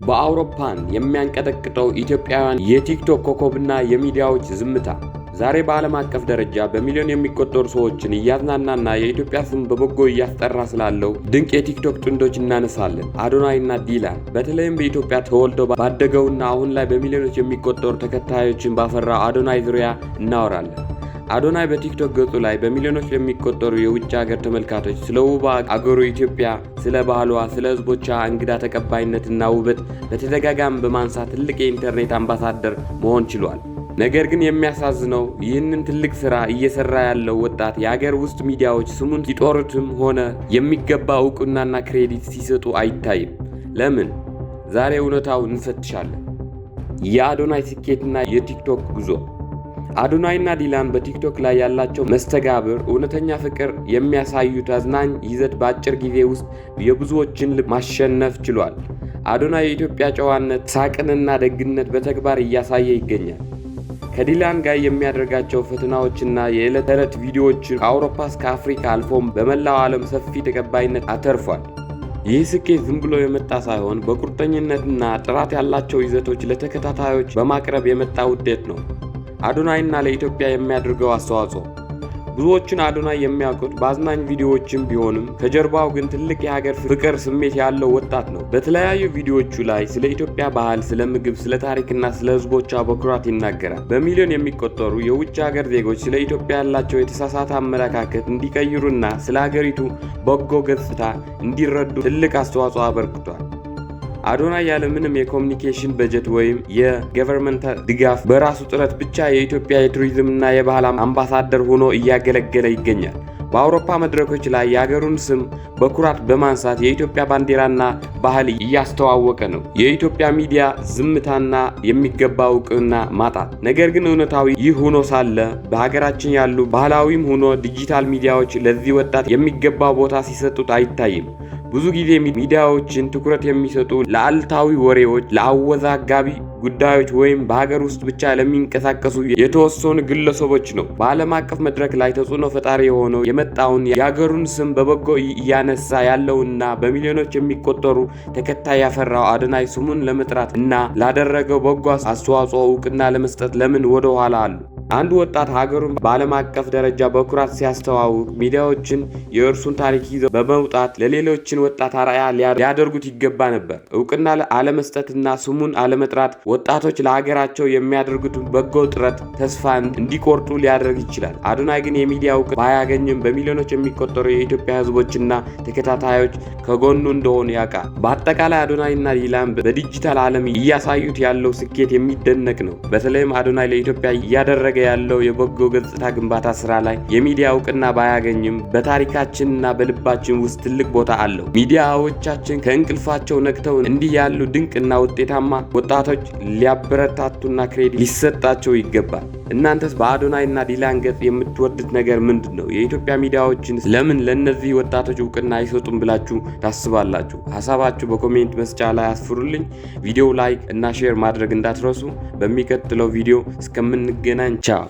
በአውሮፓን የሚያንቀጠቅጠው ኢትዮጵያውያን የቲክቶክ ኮከብና የሚዲያዎች ዝምታ ዛሬ በዓለም አቀፍ ደረጃ በሚሊዮን የሚቆጠሩ ሰዎችን እያዝናናና የኢትዮጵያ ስም በበጎ እያስጠራ ስላለው ድንቅ የቲክቶክ ጥንዶች እናነሳለን። አዶናይና ዲላን። በተለይም በኢትዮጵያ ተወልደው ባደገውና አሁን ላይ በሚሊዮኖች የሚቆጠሩ ተከታዮችን ባፈራው አዶናይ ዙሪያ እናወራለን። አዶናይ በቲክቶክ ገጹ ላይ በሚሊዮኖች የሚቆጠሩ የውጭ ሀገር ተመልካቾች ስለ ውብ አገሩ ኢትዮጵያ፣ ስለ ባህሏ፣ ስለ ሕዝቦቿ እንግዳ ተቀባይነትና ውበት በተደጋጋሚ በማንሳት ትልቅ የኢንተርኔት አምባሳደር መሆን ችሏል። ነገር ግን የሚያሳዝነው ይህንን ትልቅ ሥራ እየሰራ ያለው ወጣት የአገር ውስጥ ሚዲያዎች ስሙን ሲጦሩትም ሆነ የሚገባ ዕውቅናና ክሬዲት ሲሰጡ አይታይም። ለምን? ዛሬ እውነታውን እንፈትሻለን። የአዶናይ ስኬትና የቲክቶክ ጉዞ። አዶናይና ዲላን በቲክቶክ ላይ ያላቸው መስተጋብር፣ እውነተኛ ፍቅር የሚያሳዩት አዝናኝ ይዘት በአጭር ጊዜ ውስጥ የብዙዎችን ልብ ማሸነፍ ችሏል። አዶናይ የኢትዮጵያ ጨዋነት፣ ሳቅንና ደግነት በተግባር እያሳየ ይገኛል። ከዲላን ጋር የሚያደርጋቸው ፈተናዎችና የዕለት ተዕለት ቪዲዮዎችን ከአውሮፓ እስከ አፍሪካ አልፎም በመላው ዓለም ሰፊ ተቀባይነት አተርፏል። ይህ ስኬት ዝም ብሎ የመጣ ሳይሆን በቁርጠኝነትና ጥራት ያላቸው ይዘቶች ለተከታታዮች በማቅረብ የመጣ ውጤት ነው። አዶናይና ለኢትዮጵያ የሚያደርገው አስተዋጽኦ። ብዙዎችን አዶናይ የሚያውቁት በአዝናኝ ቪዲዮዎችም ቢሆንም ከጀርባው ግን ትልቅ የሀገር ፍቅር ስሜት ያለው ወጣት ነው። በተለያዩ ቪዲዮዎቹ ላይ ስለ ኢትዮጵያ ባህል፣ ስለ ምግብ፣ ስለ ታሪክና ስለ ሕዝቦቿ በኩራት ይናገራል። በሚሊዮን የሚቆጠሩ የውጭ ሀገር ዜጎች ስለ ኢትዮጵያ ያላቸው የተሳሳተ አመለካከት እንዲቀይሩና ስለ ሀገሪቱ በጎ ገጽታ እንዲረዱ ትልቅ አስተዋጽኦ አበርክቷል። አዶናይ ያለ ምንም የኮሚኒኬሽን በጀት ወይም የገቨርንመንት ድጋፍ በራሱ ጥረት ብቻ የኢትዮጵያ የቱሪዝምና የባህል አምባሳደር ሆኖ እያገለገለ ይገኛል። በአውሮፓ መድረኮች ላይ የአገሩን ስም በኩራት በማንሳት የኢትዮጵያ ባንዲራና ባህል እያስተዋወቀ ነው። የኢትዮጵያ ሚዲያ ዝምታና የሚገባ ዕውቅና ማጣት። ነገር ግን እውነታዊ ይህ ሆኖ ሳለ በሀገራችን ያሉ ባህላዊም ሆኖ ዲጂታል ሚዲያዎች ለዚህ ወጣት የሚገባ ቦታ ሲሰጡት አይታይም። ብዙ ጊዜ ሚዲያዎችን ትኩረት የሚሰጡ ለአሉታዊ ወሬዎች፣ ለአወዛጋቢ ጉዳዮች ወይም በሀገር ውስጥ ብቻ ለሚንቀሳቀሱ የተወሰኑ ግለሰቦች ነው። በዓለም አቀፍ መድረክ ላይ ተጽዕኖ ፈጣሪ የሆነው የመጣውን የሀገሩን ስም በበጎ እያነሳ ያለውና በሚሊዮኖች የሚቆጠሩ ተከታይ ያፈራው አዶናይ ስሙን ለመጥራት እና ላደረገው በጎ አስተዋጽኦ ዕውቅና ለመስጠት ለምን ወደ ኋላ አሉ? አንድ ወጣት ሀገሩን በዓለም አቀፍ ደረጃ በኩራት ሲያስተዋውቅ ሚዲያዎችን የእርሱን ታሪክ ይዘው በመውጣት ለሌሎችን ወጣት አርአያ ሊያደርጉት ይገባ ነበር። ዕውቅና አለመስጠትና ስሙን አለመጥራት ወጣቶች ለሀገራቸው የሚያደርጉትን በጎ ጥረት ተስፋ እንዲቆርጡ ሊያደርግ ይችላል። አዶናይ ግን የሚዲያ ዕውቅና ባያገኝም በሚሊዮኖች የሚቆጠሩ የኢትዮጵያ ሕዝቦችና ተከታታዮች ከጎኑ እንደሆኑ ያውቃል። በአጠቃላይ አዶናይና ዲላን በዲጂታል ዓለም እያሳዩት ያለው ስኬት የሚደነቅ ነው። በተለይም አዶናይ ለኢትዮጵያ እያደረገ ያለው የበጎ ገጽታ ግንባታ ስራ ላይ የሚዲያ ዕውቅና ባያገኝም በታሪካችንና በልባችን ውስጥ ትልቅ ቦታ አለው። ሚዲያዎቻችን ከእንቅልፋቸው ነቅተው እንዲህ ያሉ ድንቅና ውጤታማ ወጣቶች ሊያበረታቱና ክሬዲት ሊሰጣቸው ይገባል። እናንተስ በአዶናይና ዲላን ገጽ የምትወዱት ነገር ምንድን ነው? የኢትዮጵያ ሚዲያዎችን ለምን ለእነዚህ ወጣቶች ዕውቅና አይሰጡም ብላችሁ ታስባላችሁ? ሀሳባችሁ በኮሜንት መስጫ ላይ አስፍሩልኝ። ቪዲዮ ላይክ እና ሼር ማድረግ እንዳትረሱ። በሚቀጥለው ቪዲዮ እስከምንገናኝ ቻው።